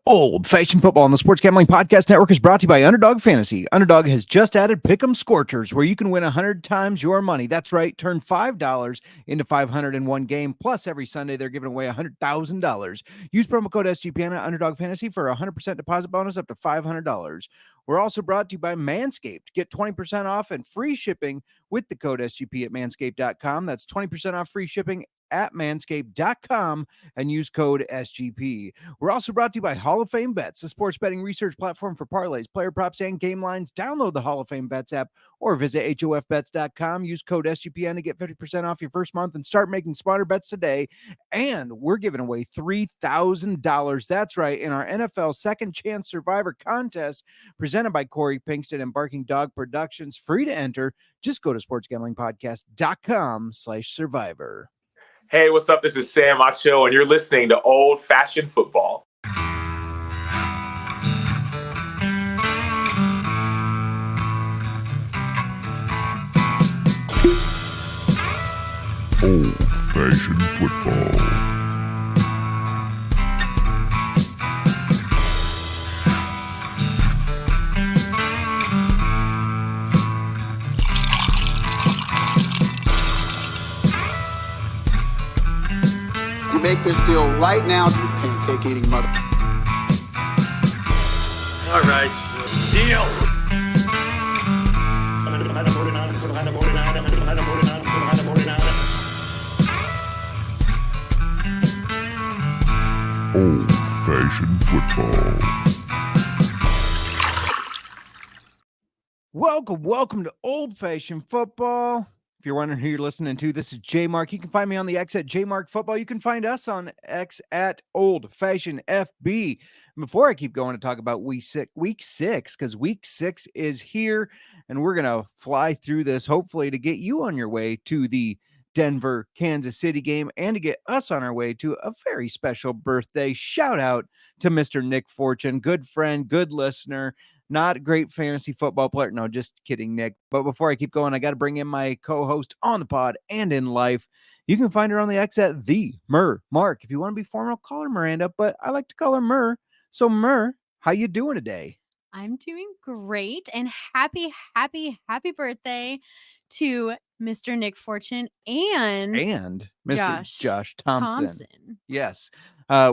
Old Fashioned Football on the Sports Gambling Podcast Network is brought to you by Underdog Fantasy. Underdog has just added Pick'em Scorchers, where you can win 100 times your money. That's right, turn $5 into $500 in one game. Plus, every Sunday, they're giving away $100,000. Use promo code SGPN at Underdog Fantasy for a 100% deposit bonus up to $500. We're also brought to you by Manscaped. Get 20% off and free shipping with the code SGP at manscaped.com. That's 20% off free shipping at manscaped.com and use code SGP. We're also brought to you by Hall of Fame Bets, the sports betting research platform for parlays, player props, and game lines. Download the Hall of Fame Bets app or visit HOFBets.com. Use code SGPN to get 50% off your first month and start making smarter bets today. And we're giving away $3,000. That's right, in our NFL Second Chance Survivor contest presented by Corey Pinkston and Barking Dog Productions. Free to enter. Just go to sportsgamblingpodcast.com/survivor. Hey, what's up? This is Sam Acho, and you're listening to Old Fashioned Football. Old Fashioned Football. Make this deal right now, you pancake eating mother. All right, deal. Old Fashioned Football. Welcome to Old Fashioned Football. If you're wondering who you're listening to, this is J Mark. You can find me on the X at JMark Football. You can find us on X at Old Fashioned FB. Before I keep going to talk about week six, because week 6 is here, and we're going to fly through this, hopefully, to get you on your way to the Denver, Kansas City game and to get us on our way to a very special birthday. Shout out to Mr. Nick Fortune, good friend, good listener. Not a great fantasy football player. No, just kidding, Nick. But before I keep going, I got to bring in my co-host on the pod and in life. You can find her on the X at the Mark. If you want to be formal, call her Miranda, but I like to call her Mur. So Mur, how you doing today? I'm doing great, and happy birthday to Mr. Nick Fortune and Mr. Josh Thompson. Yes.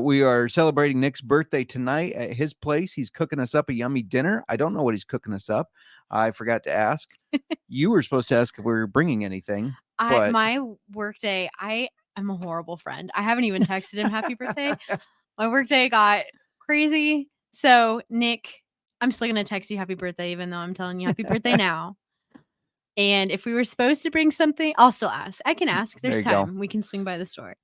We are celebrating Nick's birthday tonight at his place. He's cooking us up a yummy dinner. I don't know what he's cooking us up. I forgot to ask. You were supposed to ask if we were bringing anything. My workday, I'm a horrible friend. I haven't even texted him happy birthday. My workday got crazy. So, Nick, I'm still going to text you happy birthday, even though I'm telling you happy birthday now. And if we were supposed to bring something, I'll still ask. I can ask. There's time. We can swing by the store.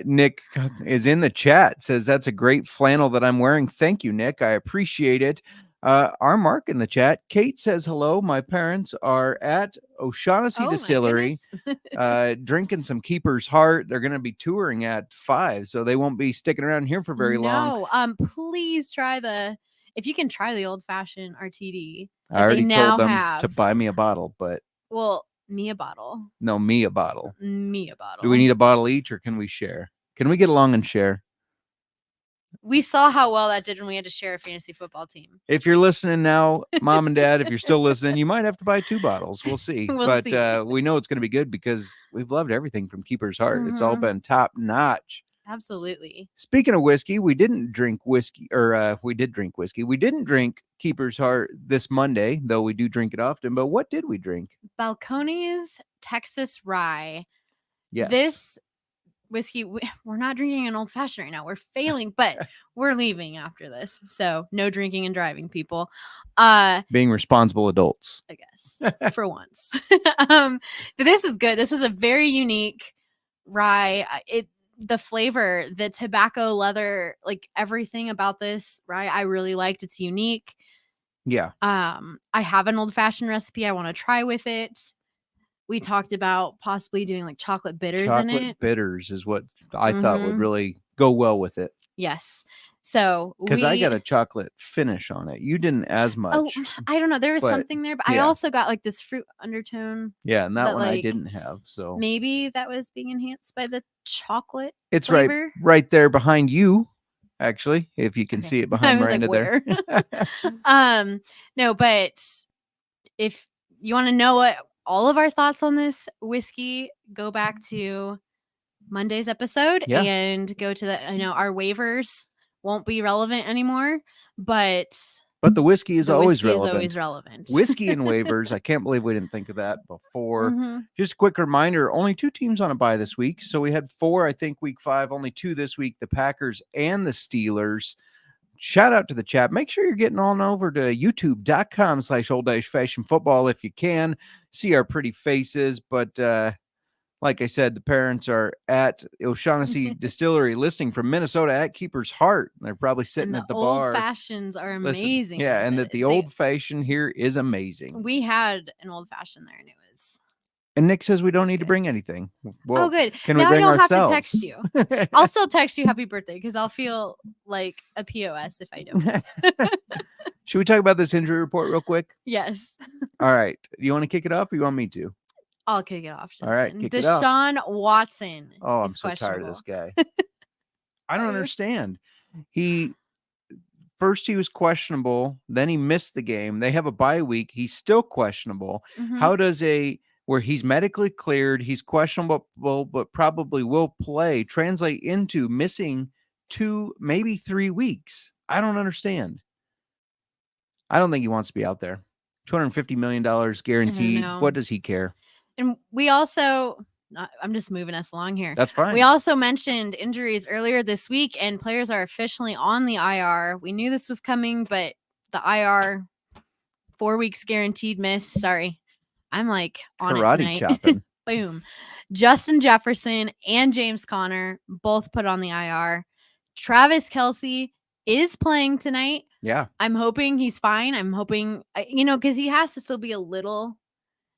Nick is in the chat, says that's a great flannel that I'm wearing. Thank you, Nick. I appreciate it. Our Mark in the chat, Kate says hello. My parents are at O'Shaughnessy Distillery drinking some Keeper's Heart. They're going to be touring at 5, so they won't be sticking around here for very long. No, please try if you can try the old-fashioned RTD. I already told them to buy me a bottle, but... Well, me a bottle. No, me a bottle. Me a bottle. Do we need a bottle each, or can we share? Can we get along and share? We saw how well that did when we had to share a fantasy football team. If you're listening now, Mom and Dad, if you're still listening, you might have to buy 2 bottles. We'll see. We know it's going to be good because we've loved everything from Keeper's Heart. Mm-hmm. It's all been top notch. Absolutely. Speaking of whiskey, we didn't drink whiskey, or we did drink whiskey. We didn't drink Keeper's Heart this Monday, though we do drink it often. But what did we drink? Balcones Texas Rye. Yes. This whiskey, we're not drinking an old fashioned right now. We're failing, but we're leaving after this. So no drinking and driving, people. Being responsible adults, I guess, for once. But this is good. This is a very unique rye. The flavor, the tobacco leather, like everything about this rye, I really liked. It's unique. Yeah. I have an old fashioned recipe I want to try with it. We talked about possibly doing like chocolate bitters in it. Chocolate bitters is what I thought would really go well with it. Yes. So because I got a chocolate finish on it. You didn't as much. Oh, I don't know. There was something there, but I also got like this fruit undertone. Yeah, and that one I didn't have. So maybe that was being enhanced by the chocolate. It's flavor. right there behind you. actually, if you can Okay. see it I behind was like, Miranda there. No, but if you want to know what all of our thoughts on this whiskey, go back to Monday's episode Yeah. and go to the, I know our waivers won't be relevant anymore, but But the whiskey is the always whiskey relevant. is always relevant. Whiskey and waivers. I can't believe we didn't think of that before. Mhm. Just a quick reminder, only 2 teams on a bye this week. So we had 4, I think, week 5, only 2 this week, the Packers and the Steelers. Shout out to the chat. Make sure you're getting on over to youtube.com/old-fashioned football if you can. See our pretty faces. But like I said, the parents are at O'Shaughnessy Distillery listening from Minnesota at Keeper's Heart. They're probably sitting And the at the old bar. fashions are Listen, amazing. yeah, they and said. that the old fashioned here is amazing. We had an old fashioned there and it was And Nick says we don't need to good. bring anything. Well, oh good. can we Now I bring don't ourselves? have to text you. I'll still text you happy birthday because I'll feel like a POS if I don't. Should we talk about this injury report real quick? Yes. All right. Do you want to kick it off or you want me to? I'll kick it off. Justin. All right, kick it off. Deshaun Watson. Oh, I'm is so tired of this questionable. guy. I don't Are you? understand. First he was questionable, then he missed the game. They have a bye week. He's still questionable. Mhm. How does where he's medically cleared, he's questionable, but probably will play, translate into missing 2, maybe 3 weeks? I don't understand. I don't think he wants to be out there. $250 million guaranteed. know. What does he care? And we also, I'm just moving us along here. That's fine. We also mentioned injuries earlier this week, and players are officially on the IR. We knew this was coming, but the IR 4 weeks guaranteed miss. Sorry, I'm like on Karate it tonight. chopping. Boom. Justin Jefferson and James Conner both put on the IR. Travis Kelce is playing tonight. Yeah. I'm hoping he's fine. I'm hoping, because he has to still be a little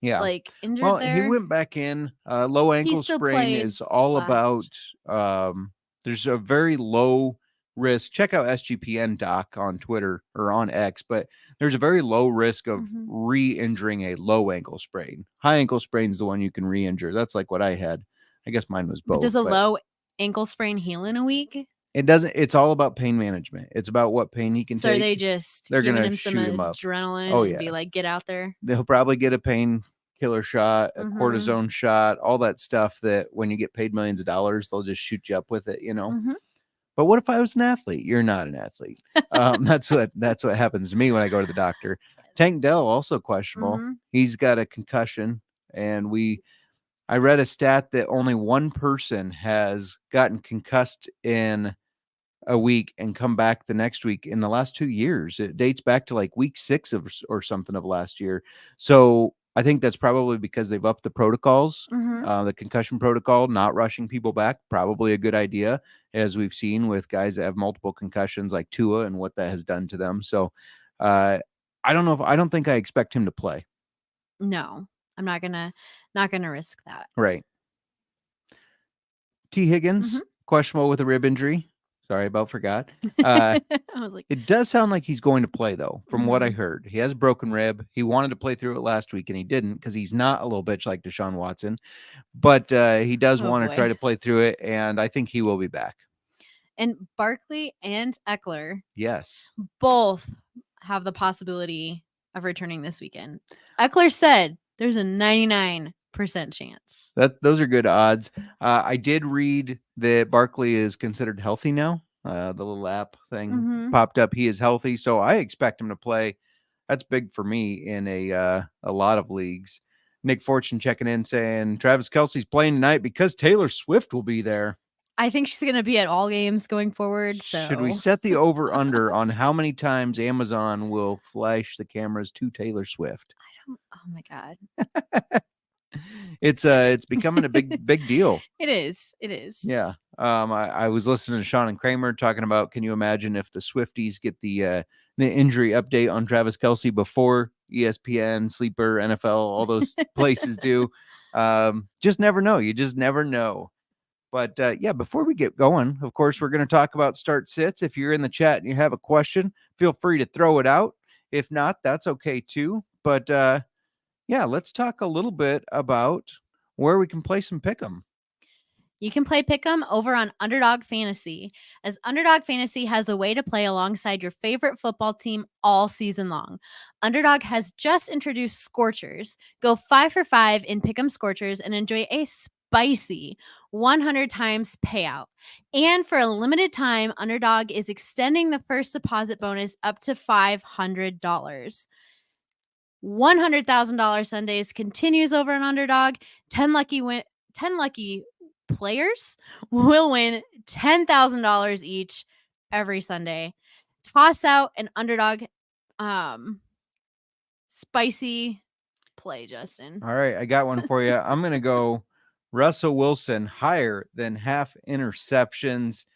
like injured Well, there. he went back in. Low ankle still sprain played is all last. about there's a very low risk. Check out SGPN doc on Twitter or on X, but there's a very low risk of Mhm. re-injuring a low ankle sprain. High ankle sprain is the one you can re-injure. That's like what I had. I guess mine was both. But does a low ankle sprain heal in a week? It doesn't. It's all about pain management. It's about what pain he can So take. are they just They're giving gonna him some shoot him up. adrenaline Oh, and yeah. be like, get out there? They'll probably get a painkiller shot, a Mhm. cortisone shot, all that stuff that when you get paid millions of dollars, they'll just shoot you up with it, Mhm. But what if I was an athlete? You're not an athlete. That's what happens to me when I go to the doctor. Tank Dell also questionable. Mhm. He's got a concussion, and I read a stat that only one person has gotten concussed in a week and come back the next week in the last 2 years. It dates back to like week 6 or something of last year. So I think that's probably because they've upped the protocols, Mhm. the concussion protocol, not rushing people back. Probably a good idea, as we've seen with guys that have multiple concussions like Tua and what that has done to them. So I don't think I expect him to play. No, I'm not gonna risk that. Right. T. Higgins, Mhm. questionable with a rib injury. Sorry about forgot. I was like, It does sound like he's going to play, though, from what I Mhm. heard. He has a broken rib. He wanted to play through it last week, and he didn't because he's not a little bitch like Deshaun Watson. But he does Oh, want to boy. try to play through it, and I think he will be back. and Barkley and Eckler Yes. both have the possibility of returning this weekend. Eckler said there's a 99% chance. Those are good odds. I did read that Barkley is considered healthy now. The little app thing Mhm. popped up. He is healthy, so I expect him to play. That's big for me in a lot of leagues. Nick Fortune checking in saying Travis Kelce's playing tonight because Taylor Swift will be there. I think she's going to be at all games going forward. So Should we set the over under on how many times Amazon will flash the cameras to Taylor Swift? Oh my God. It's becoming a big deal. It is. Yeah. I was listening to Sean and Kramer talking about, can you imagine if the Swifties get the injury update on Travis Kelce before ESPN, Sleeper, NFL, all those places do? Just never know. You just never know. But yeah, before we get going, of course, we're going to talk about start sits. If you're in the chat and you have a question, feel free to throw it out. If not, that's okay too. But yeah, let's talk a little bit about where we can play some pick'em. You can play Pick'em over on Underdog Fantasy, as Underdog Fantasy has a way to play alongside your favorite football team all season long. Underdog has just introduced Scorchers. Go 5 for 5 in Pick'em Scorchers and enjoy a spicy 100 times payout. And for a limited time, Underdog is extending the first deposit bonus up to $500. $100,000 Sundays continues over an Underdog. 10 lucky players will win $10,000 each every Sunday. Toss out an Underdog spicy play, Justin. All right, I got one for you. I'm going to go Russell Wilson higher than half interceptions.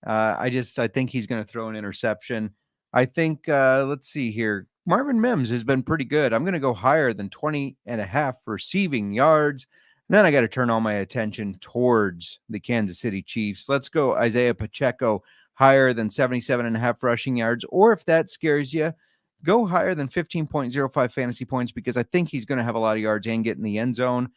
I think he's going to throw an interception. I think, let's see here. Marvin Mims has been pretty good. I'm going to go higher than 20 and a half receiving yards. And then I got to turn all my attention towards the Kansas City Chiefs. Let's go Isaiah Pacheco higher than 77 and a half rushing yards. Or if that scares you, go higher than 15.05 fantasy points, because I think he's going to have a lot of yards and get in the end zone.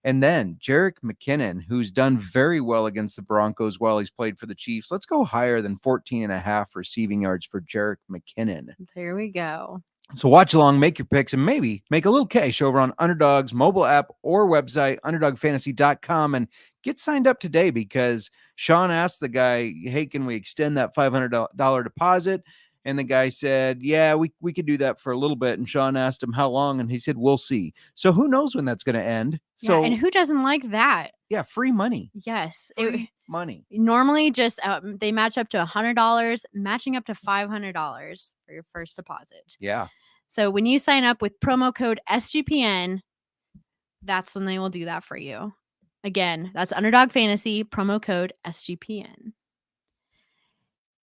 And then Jerick McKinnon, who's done very well against the Broncos while he's played for the Chiefs. Let's go higher than 14 and a half receiving yards for Jerick McKinnon. There we go. So watch along, make your picks, and maybe make a little cash over on Underdog's mobile app or website, underdogfantasy.com, and get signed up today, because Sean asked the guy, hey, can we extend that $500 deposit? And the guy said, yeah, we could do that for a little bit. And Sean asked him how long, and he said, we'll see. So who knows when that's going to end? So, and who doesn't like that? Yeah, free money. Yes. Free money. Normally just they match up to $100, matching up to $500 for your first deposit. Yeah. So when you sign up with promo code SGPN, that's when they will do that for you. Again, that's Underdog Fantasy, promo code SGPN.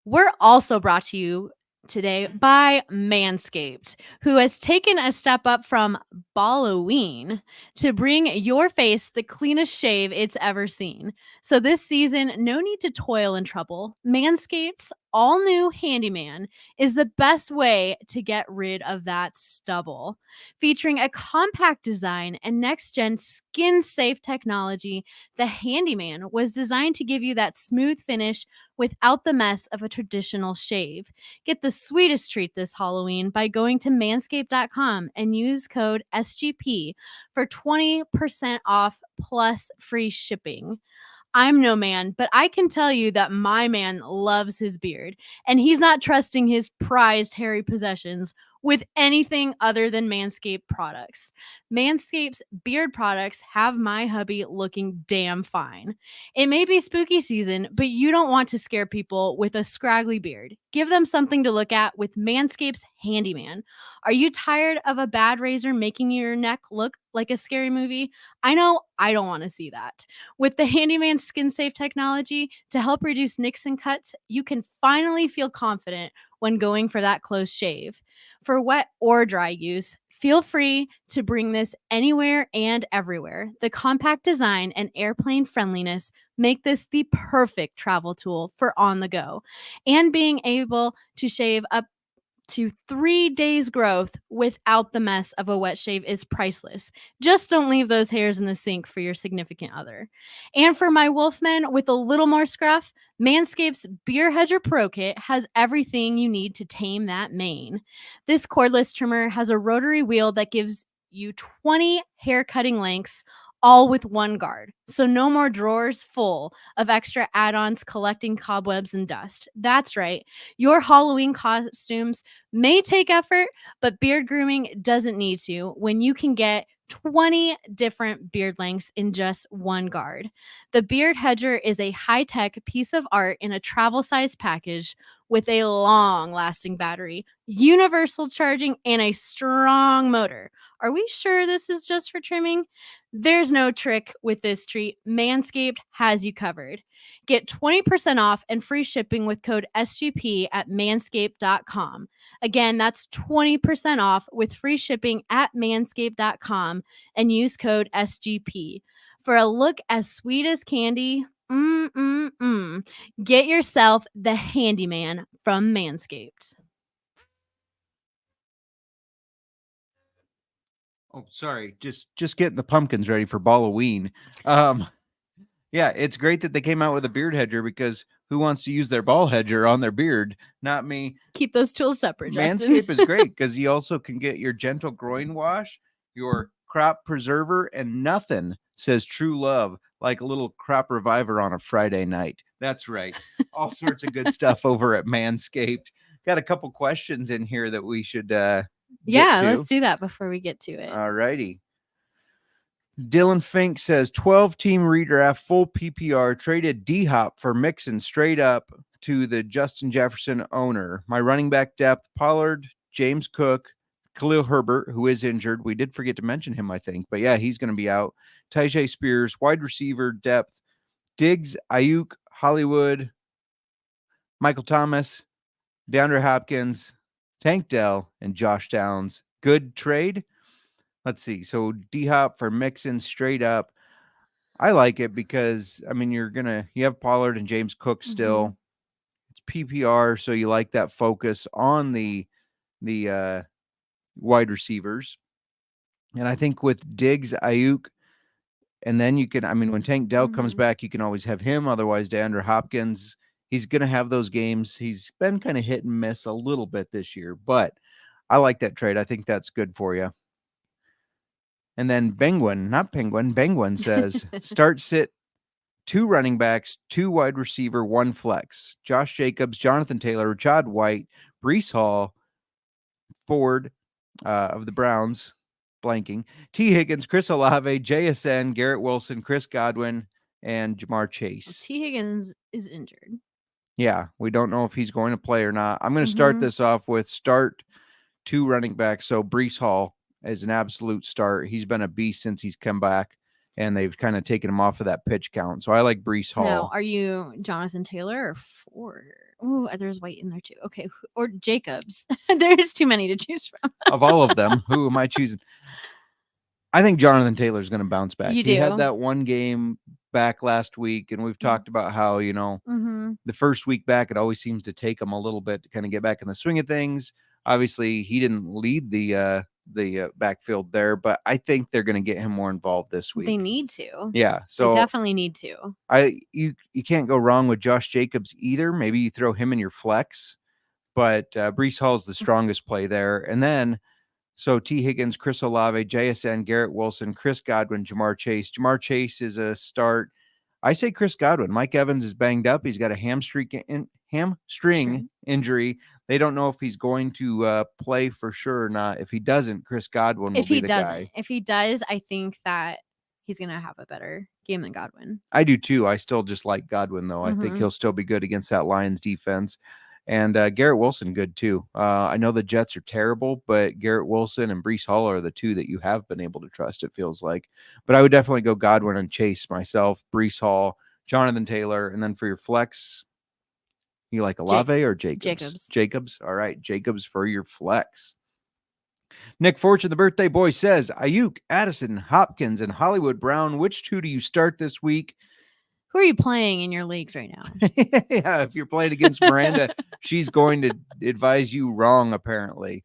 We're also brought to you today by Manscaped, who has taken a step up from Balloween to bring your face the cleanest shave it's ever seen. So this season, no need to toil and trouble. Manscaped's all-new Handyman is the best way to get rid of that stubble. Featuring a compact design and next-gen skin-safe technology, the Handyman was designed to give you that smooth finish without the mess of a traditional shave. Get the sweetest treat this Halloween by going to manscaped.com and use code SGP for 20% off plus free shipping. I'm no man, but I can tell you that my man loves his beard, and he's not trusting his prized hairy possessions with anything other than Manscaped products. Manscaped's beard products have my hubby looking damn fine. It may be spooky season, but you don't want to scare people with a scraggly beard. Give them something to look at with Manscaped's Handyman. Are you tired of a bad razor making your neck look like a scary movie? I know I don't want to see that. With the Handyman skin safe technology to help reduce nicks and cuts, you can finally feel confident when going for that close shave. For wet or dry use, feel free to bring this anywhere and everywhere. The compact design and airplane friendliness make this the perfect travel tool for on the go. And being able to shave up to 3 days growth without the mess of a wet shave is priceless. Just don't leave those hairs in the sink for your significant other. And for my wolfmen with a little more scruff, Manscaped's Beer Hedger Pro Kit has everything you need to tame that mane. This cordless trimmer has a rotary wheel that gives you 20 hair cutting lengths, all with one guard. So no more drawers full of extra add-ons collecting cobwebs and dust. That's right. Your Halloween costumes may take effort, but beard grooming doesn't need to when you can get 20 different beard lengths in just one guard. The Beard Hedger is a high-tech piece of art in a travel-sized package with a long-lasting battery, universal charging, and a strong motor. Are we sure this is just for trimming? There's no trick with this treat. Manscaped has you covered. Get 20% off and free shipping with code SGP at manscaped.com. Again, that's 20% off with free shipping at manscaped.com and use code SGP. For a look as sweet as candy, get yourself the Handyman from Manscaped. Oh, sorry. Just getting the pumpkins ready for Halloween. Yeah, it's great that they came out with a beard hedger because who wants to use their ball hedger on their beard? Not me. Keep those tools separate, Justin. Manscaped is great because you also can get your gentle groin wash, your crop preserver, and nothing says true love like a little crop reviver on a Friday night. That's right. All sorts of good stuff over at Manscaped. Got a couple questions in here that we should Yeah, get to. let's do that before we get to it. All righty. Dylan Fink says 12-team redraft, full PPR, traded D-Hop for Mixon straight up to the Justin Jefferson owner. My running back depth, Pollard, James Cook, Khalil Herbert, who is injured. We did forget to mention him, I think. But yeah, he's going to be out. Tyjae Spears, wide receiver depth, Diggs, Ayuk, Hollywood, Michael Thomas, DeAndre Hopkins, Tank Dell, and Josh Downs. Good trade. Let's see. So D-Hop for Mixon straight up. I like it because, I mean, you have Pollard and James Cook still. It's PPR, so you like that focus on the wide receivers. And I think with Diggs, Ayuk, and then you can, I mean, when Tank Dell comes back, you can always have him. Otherwise, DeAndre Hopkins, he's going to have those games. He's been kind of hit and miss a little bit this year, but I like that trade. I think that's good for you. And then Penguin says, start sit 2 running backs, 2 wide receiver, 1 flex. Josh Jacobs, Jonathan Taylor, Rashad White, Breece Hall, Ford of the Browns, blanking, T. Higgins, Chris Olave, JSN, Garrett Wilson, Chris Godwin, and Jamar Chase. T. Higgins is injured. Yeah, we don't know if he's going to play or not. I'm going to start this off with start 2 running backs. So Breece Hall is an absolute start. He's been a beast since he's come back, and they've kind of taken him off of that pitch count. So I like Breece Hall. Now, are you Jonathan Taylor or Ford? Oh, there's White in there too. Okay, or Jacobs. There's too many to choose from. Of all of them, who am I choosing? I think Jonathan Taylor is going to bounce back. You He had do? that one game back last week, and we've talked about how, the first week back, it always seems to take him a little bit to kind of get back in the swing of things. Obviously, he didn't lead the backfield there, but I think they're going to get him more involved this week. They need to. Yeah, They so definitely need to. you can't go wrong with Josh Jacobs either. Maybe you throw him in your flex, but Breece Hall's the strongest play there. And then, so T. Higgins, Chris Olave, JSN, Garrett Wilson, Chris Godwin, Jamar Chase. Jamar Chase is a start. I say Chris Godwin. Mike Evans is banged up. He's got a hamstring injury. They don't know if he's going to play for sure or not. If he doesn't, Chris Godwin will be the guy. If he does, I think that he's going to have a better game than Godwin. I do too. I still just like Godwin, though. I think he'll still be good against that Lions defense. And Garrett Wilson, good too. I know the Jets are terrible, but Garrett Wilson and Breece Hall are the 2 that you have been able to trust, it feels like. But I would definitely go Godwin and Chase myself, Breece Hall, Jonathan Taylor. And then for your flex, you like Olave or Jacobs? Jacobs. All right, Jacobs for your flex. Nick Fortune, the birthday boy, says, Ayuk, Addison, Hopkins, and Hollywood Brown, which 2 do you start this week? Who are you playing in your leagues right now? Yeah, if you're playing against Miranda, she's going to advise you wrong, apparently.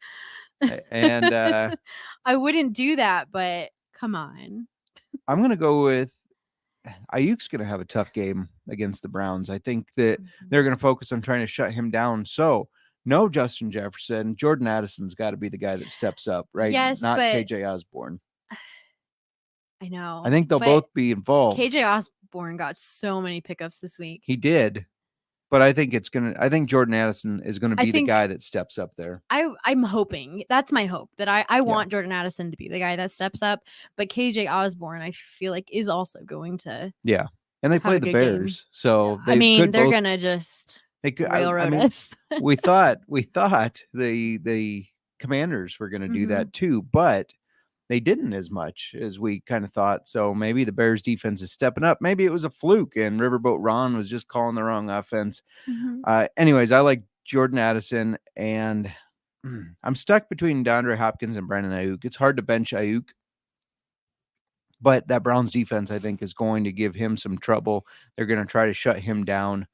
And I wouldn't do that, but come on. I'm going to go with Ayuk's going to have a tough game against the Browns. I think that they're going to focus on trying to shut him down. So, no Justin Jefferson. Jordan Addison's got to be the guy that steps up, right? Yes, not but KJ Osborne. I know. I think they'll both be involved. KJ Osborne got so many pickups this week. He did. But I think Jordan Addison is going to be the guy that steps up there. I'm hoping. That's my hope, that I want Jordan Addison to be the guy that steps up. But KJ Osborne, I feel like, is also going to. Yeah. And they play the Bears. Game. So they're going to just railroad us. we thought the Commanders were going to do that too, but they didn't as much as we kind of thought. So maybe the Bears defense is stepping up. Maybe it was a fluke and Riverboat Ron was just calling the wrong offense. Anyways, I like Jordan Addison, and I'm stuck between DeAndre Hopkins and Brandon Ayuk. It's hard to bench Ayuk, but that Browns defense, I think, is going to give him some trouble. They're going to try to shut him down.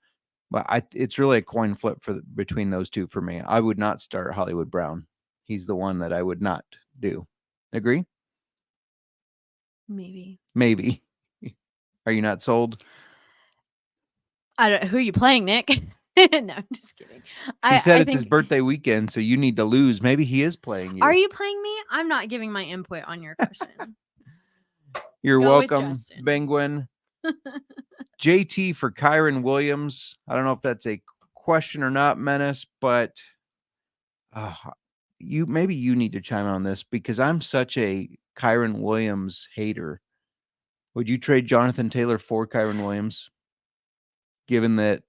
But it's really a coin flip between those 2 for me. I would not start Hollywood Brown. He's the one that I would not do. Agree? Maybe. Are you not sold? Who are you playing, Nick? No, I'm just kidding. He said I it's his think. birthday weekend, so you need to lose. Maybe he is playing you. Are you playing me? I'm not giving my input on your question. You're Go with welcome, Justin. Penguin. JT for Kyron Williams. I don't know if that's a question or not, Menace, but you need to chime in on this because I'm such a Kyron Williams hater. Would you trade Jonathan Taylor for Kyron Williams? Given that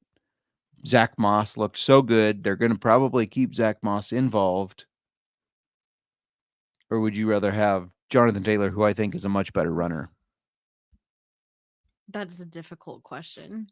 Zach Moss looked so good, they're going to probably keep Zach Moss involved. Or would you rather have Jonathan Taylor, who I think is a much better runner? That's a difficult question.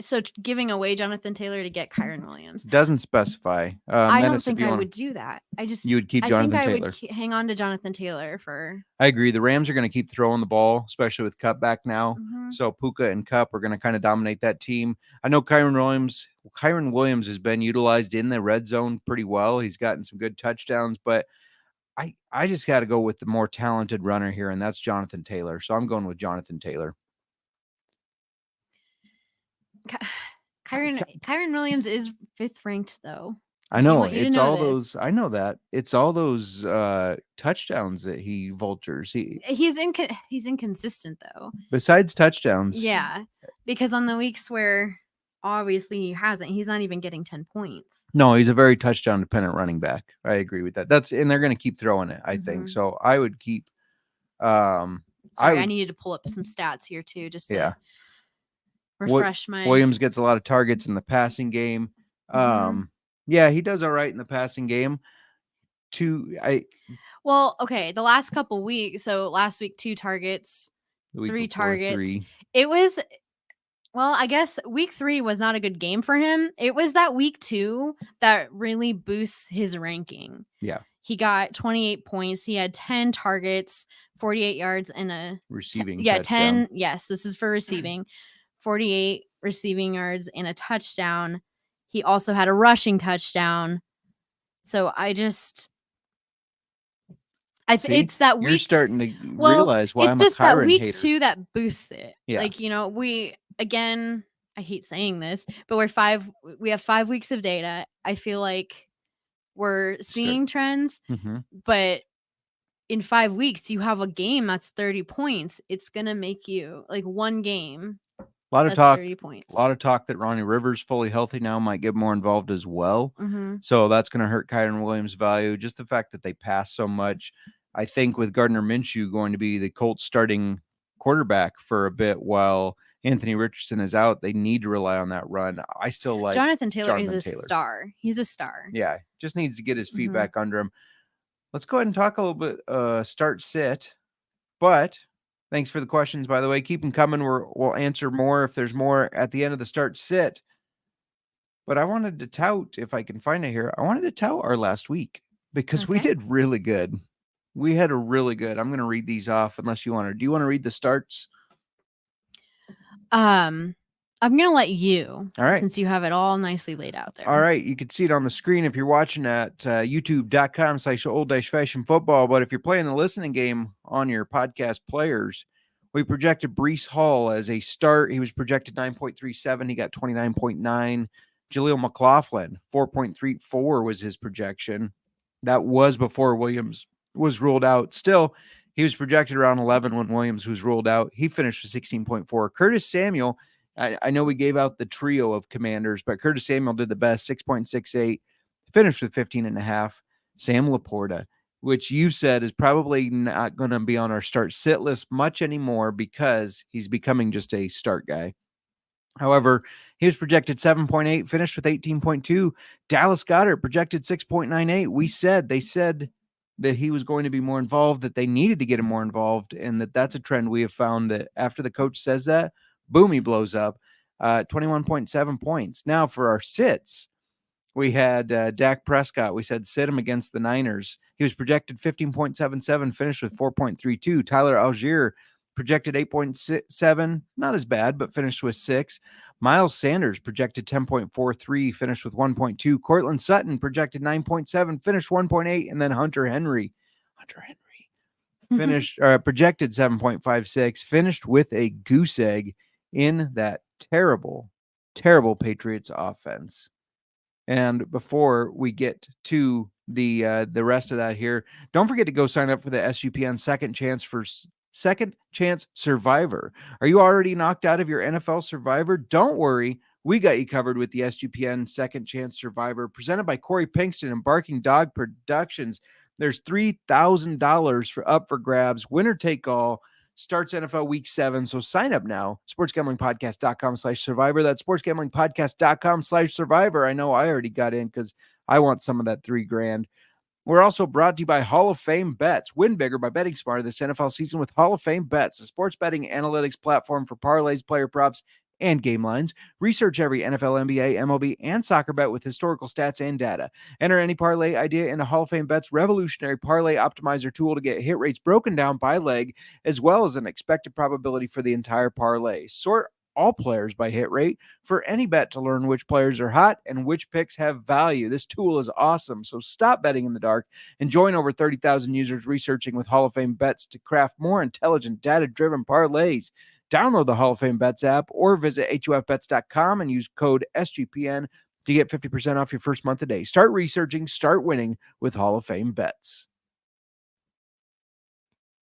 So giving away Jonathan Taylor to get Kyron Williams doesn't specify. I Menace, don't think I would do that. you would keep Jonathan I Taylor. would hang on to Jonathan Taylor for. I agree. The Rams are going to keep throwing the ball, especially with Cup back now. Mhm. So Puka and Cup are going to kind of dominate that team. I know Kyron Williams has been utilized in the red zone pretty well. He's gotten some good touchdowns, but I just got to go with the more talented runner here, and that's Jonathan Taylor. So I'm going with Jonathan Taylor. Kyron Williams is 5th ranked though. I know it's all those. I know that it's all those touchdowns that he vultures. He's inconsistent though. Besides touchdowns, Yeah, because on the weeks where obviously he hasn't, he's not even getting 10 points. No, he's a very touchdown dependent running back. I agree with that. And they're going to keep throwing it. I think so. I would keep. Sorry, I needed to pull up some stats here too, just to refresh my. Williams gets a lot of targets in the passing game. Yeah, he does all right in the passing game. Well, okay, the last couple weeks. So last week, 2 targets, 3 targets. 3. It was. Well, I guess week 3 was not a good game for him. It was that week 2 that really boosts his ranking. Yeah. He got 28 points. He had 10 targets, 48 yards, and a receiving touchdown. 10. Yes, this is for receiving. 48 receiving yards and a touchdown. He also had a rushing touchdown. So it's that week. You're starting to realize why I'm a Kyron hater. It's just that week 2 that boosts it. Yeah. Like, again, I hate saying this, but we have 5 weeks of data. I feel like we're seeing trends, but in 5 weeks, you have a game that's 30 points. It's going to make you like one game. A lot of talk. 30 points. A lot of talk that Ronnie Rivers, fully healthy now, might get more involved as well. Mm-hmm. So that's going to hurt Kyron Williams' value. Just the fact that they pass so much. I think with Gardner Minshew going to be the Colts starting quarterback for a bit while Anthony Richardson is out, they need to rely on that run. I still like Jonathan Taylor is a star. He's a star. Yeah, just needs to get his feet back under him. Let's go ahead and talk a little bit start sit. But thanks for the questions, by the way. Keep them coming. We'll answer more if there's more at the end of the start sit. But I wanted to tout, if I can find it here, our last week because we did really good. We had a really good. I'm going to read these off unless you want to. Do you want to read the starts? I'm going to let you. All right. Since you have it all nicely laid out there. All right. You can see it on the screen if you're watching at youtube.com/old-fashioned football. But if you're playing the listening game on your podcast players, we projected Breece Hall as a start. He was projected 9.37. He got 29.9. Jaleel McLaughlin, 4.34 was his projection. That was before Williams was ruled out. Still, he was projected around 11 when Williams was ruled out. He finished with 16.4. Curtis Samuel, I know we gave out the trio of commanders, but Curtis Samuel did the best, 6.68, finished with 15.5. Sam Laporta, which you said is probably not going to be on our start sit list much anymore because he's becoming just a start guy. However, he was projected 7.8, finished with 18.2. Dallas Goedert projected 6.98. They said that he was going to be more involved, that they needed to get him more involved, and that's a trend we have found that after the coach says that, boom, he blows up. 21.7 points. Now for our sits, we had Dak Prescott. We said sit him against the Niners. He was projected 15.77, finished with 4.32. Tyler Algier projected 8.7, not as bad, but finished with 6. Miles Sanders projected 10.43, finished with 1.2. Cortland Sutton projected 9.7, finished 1.8. And then Hunter Henry finished projected 7.56, finished with a goose egg in that terrible Patriots offense. And before we get to the rest of that here, don't forget to go sign up for the SGPN Second Chance Survivor. Are you already knocked out of your NFL Survivor? Don't worry. We got you covered with the SGPN Second Chance Survivor, presented by Corey Pinkston and Barking Dog Productions. There's $3,000 up for grabs. Winner take all. Starts NFL Week 7. So sign up now. sportsgamblingpodcast.com/survivor. That's sportsgamblingpodcast.com/survivor. I know I already got in because I want some of that $3,000. We're also brought to you by Hall of Fame Bets. Win bigger by betting smarter this NFL season with Hall of Fame Bets, a sports betting analytics platform for parlays, player props, and game lines. Research every NFL, NBA, MLB, and soccer bet with historical stats and data. Enter any parlay idea into Hall of Fame Bet's revolutionary parlay optimizer tool to get hit rates broken down by leg, as well as an expected probability for the entire parlay. Sort all players by hit rate for any bet to learn which players are hot and which picks have value. This tool is awesome. So stop betting in the dark and join over 30,000 users researching with Hall of Fame Bets to craft more intelligent, data-driven parlays. Download the Hall of Fame Bets app or visit hufbets.com and use code SGPN to get 50% off your first month today. Start researching, start winning with Hall of Fame Bets.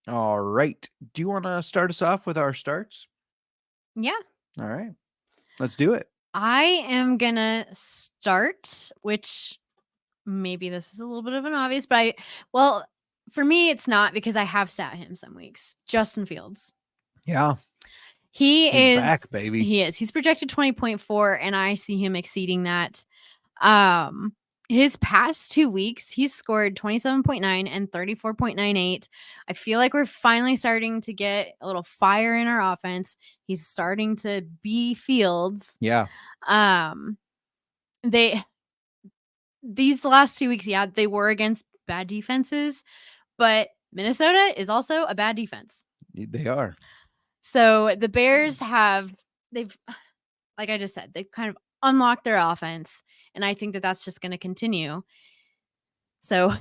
All right. Do you want to start us off with our starts? Yeah. All right. Let's do it. I am going to start, which maybe this is a little bit of an obvious, but for me, it's not because I have sat him some weeks. Justin Fields. Yeah. He's back, baby. He is. He's projected 20.4, and I see him exceeding that. His past 2 weeks, he's scored 27.9 and 34.98. I feel like we're finally starting to get a little fire in our offense. He's starting to be Fields. Yeah. These last 2 weeks, yeah, they were against bad defenses, but Minnesota is also a bad defense. They are. So the Bears they've, like I just said, they've kind of unlocked their offense, and I think that that's just going to continue. So,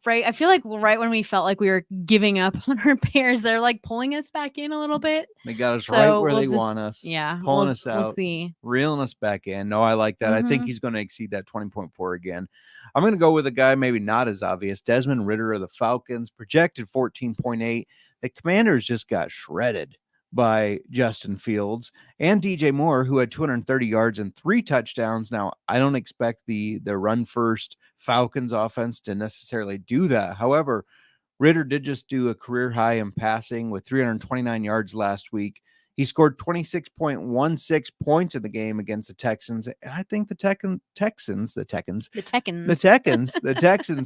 right, I feel like right when we felt like we were giving up on our Bears, they're like pulling us back in a little bit. They got us right where they want us. Yeah, pulling us out, we'll see. Reeling us back in. No, I like that. I think he's going to exceed that 20.4 again. I'm going to go with a guy maybe not as obvious. Desmond Ridder of the Falcons, projected 14.8. The Commanders just got shredded by Justin Fields and DJ Moore, who had 230 yards and 3 touchdowns. Now, I don't expect the run first Falcons offense to necessarily do that. However, Ridder did just do a career high in passing with 329 yards last week. He scored 26.16 points in the game against the Texans. And I think the Texans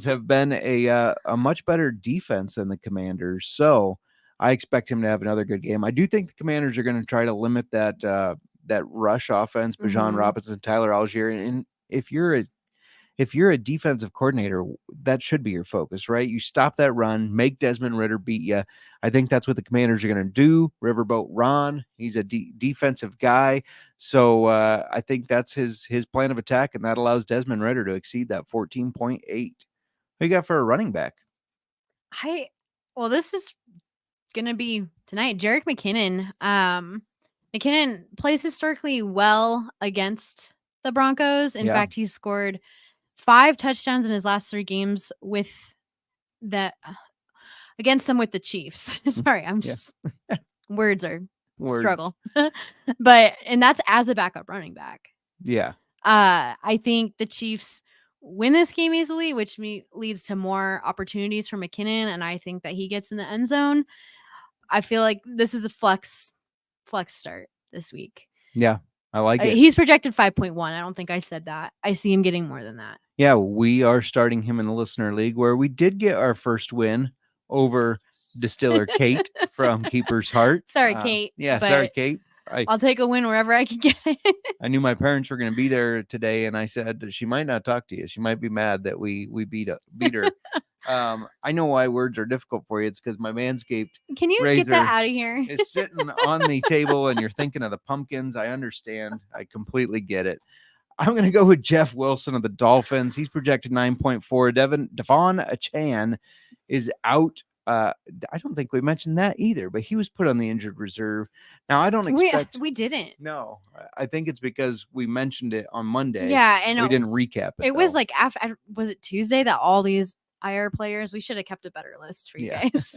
have been a much better defense than the Commanders. So I expect him to have another good game. I do think the Commanders are going to try to limit that rush offense, Bijan Robinson, Tyler Algier. And if you're a defensive coordinator, that should be your focus, right? You stop that run, make Desmond Ridder beat you. I think that's what the Commanders are going to do. Riverboat Ron, he's a defensive guy. So I think that's his plan of attack, and that allows Desmond Ridder to exceed that 14.8. Who you got for a running back? This is going to be tonight. Jerick McKinnon. McKinnon plays historically well against the Broncos. In fact, he's scored 5 touchdowns in his last 3 games with against them with the Chiefs. Sorry, I'm just words struggle. And that's as a backup running back. Yeah. I think the Chiefs win this game easily, which leads to more opportunities for McKinnon, and I think that he gets in the end zone. I feel like this is a flex start this week. Yeah, I like it. He's projected 5.1. I don't think I said that. I see him getting more than that. Yeah, we are starting him in the listener league where we did get our first win over Distiller Kate from Keeper's Heart. Sorry, Kate. Yeah, sorry, Kate. I'll take a win wherever I can get it. I knew my parents were going to be there today, and I said she might not talk to you. She might be mad that we beat her. I know why words are difficult for you. It's because my Manscaped Can you razor get that out of here? is sitting on the table, and you're thinking of the pumpkins. I understand. I completely get it. I'm going to go with Jeff Wilson of the Dolphins. He's projected 9.4. Devon Achane is out I don't think we mentioned that either, but he was put on the injured reserve. Now, I don't expect. We didn't. No, I think it's because we mentioned it on Monday. Yeah, and we didn't recap it. It was though. like after, was it Tuesday that all these IR players? We should have kept a better list for you guys.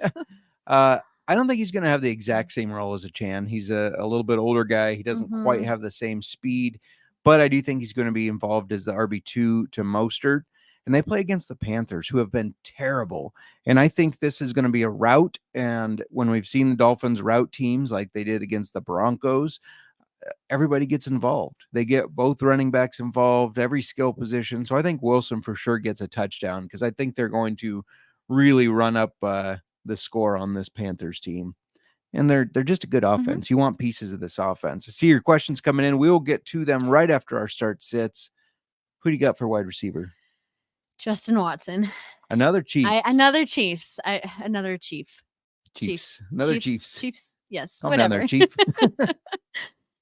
I don't think he's going to have the exact same role as a Chan. He's a little bit older guy. He doesn't quite have the same speed, but I do think he's going to be involved as the RB2 to Mostert. And they play against the Panthers, who have been terrible. And I think this is going to be a rout. And when we've seen the Dolphins rout teams like they did against the Broncos, everybody gets involved. They get both running backs involved, every skill position. So I think Wilson for sure gets a touchdown because I think they're going to really run up the score on this Panthers team. And they're just a good offense. You want pieces of this offense. I see your questions coming in. We will get to them right after our start sits. Who do you got for wide receiver? Justin Watson. Another Chief. Another Chiefs. Another Chief. Chiefs. Another Chiefs. Chiefs. Yes. Calm whatever. down there, Chief.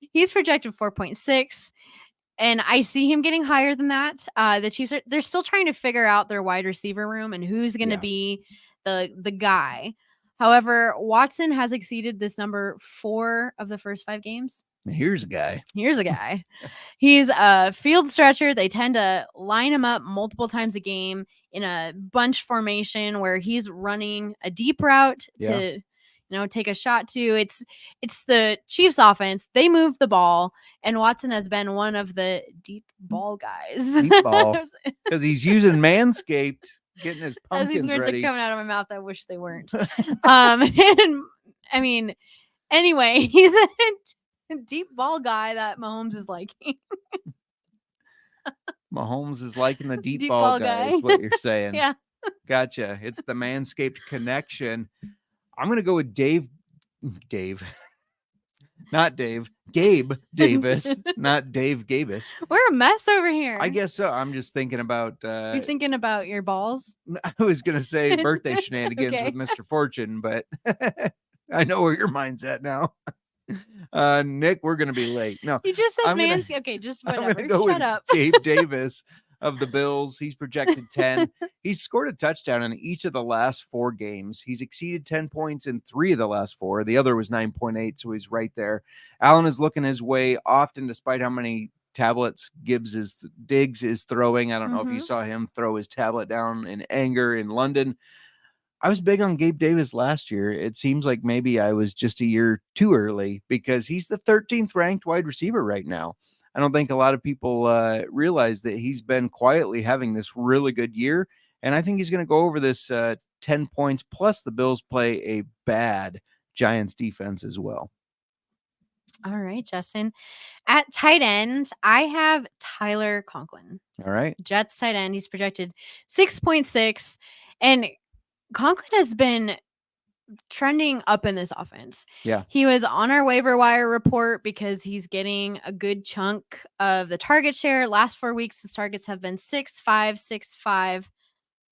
He's projected 4.6. And I see him getting higher than that. The Chiefs they're still trying to figure out their wide receiver room and who's going to be the guy. However, Watson has exceeded this number 4 of the first 5 games. Here's a guy. He's a field stretcher. They tend to line him up multiple times a game in a bunch formation where he's running a deep route to take a shot to. It's the Chiefs offense. They move the ball, and Watson has been one of the deep ball guys. Deep ball. Because he's using Manscaped, getting his As these pumpkins words ready. are coming out of my mouth, I wish they weren't. And I mean, anyway, he's a deep ball guy that Mahomes is liking. Mahomes is liking the deep ball guy, is what you're saying. Yeah. Gotcha. It's the Manscaped connection. I'm going to go with Dave. Not Dave. Gabe Davis, not Dave Gabus. We're a mess over here. I guess so. I'm just thinking about... You're thinking about your balls? I was going to say birthday shenanigans with Mr. Fortune, but I know where your mind's at now. Nick, we're going to be late. No, you just said Manscaped. Okay, just whatever. I'm going to go Shut with up. Gabe Davis of the Bills. He's projected 10. He's scored a touchdown in each of the last 4 games. He's exceeded 10 points in 3 of the last 4. The other was 9.8, so he's right there. Allen is looking his way often, despite how many tablets Diggs is throwing. I don't know if you saw him throw his tablet down in anger in London. I was big on Gabe Davis last year. It seems like maybe I was just a year too early because he's the 13th ranked wide receiver right now. I don't think a lot of people realize that he's been quietly having this really good year. And I think he's going to go over this 10 points. Plus, the Bills play a bad Giants defense as well. All right, Justin. At tight end, I have Tyler Conklin. All right. Jets tight end. He's projected 6.6. And Conklin has been trending up in this offense. Yeah. He was on our waiver wire report because he's getting a good chunk of the target share. Last 4 weeks, his targets have been 6-5, 6-5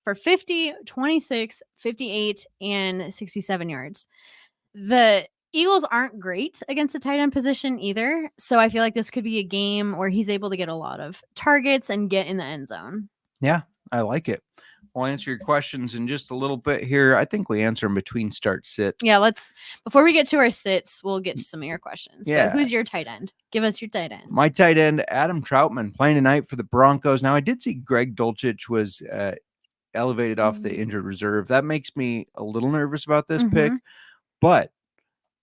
for 50, 26, 58, and 67 yards. The Eagles aren't great against the tight end position either. So I feel like this could be a game where he's able to get a lot of targets and get in the end zone. Yeah, I like it. We'll answer your questions in just a little bit here. I think we answer them between start sit. Yeah, before we get to our sits, we'll get to some of your questions. Yeah. But who's your tight end? Give us your tight end. My tight end, Adam Troutman, playing tonight for the Broncos. Now, I did see Greg Dulcich was elevated off the injured reserve. That makes me a little nervous about this pick. But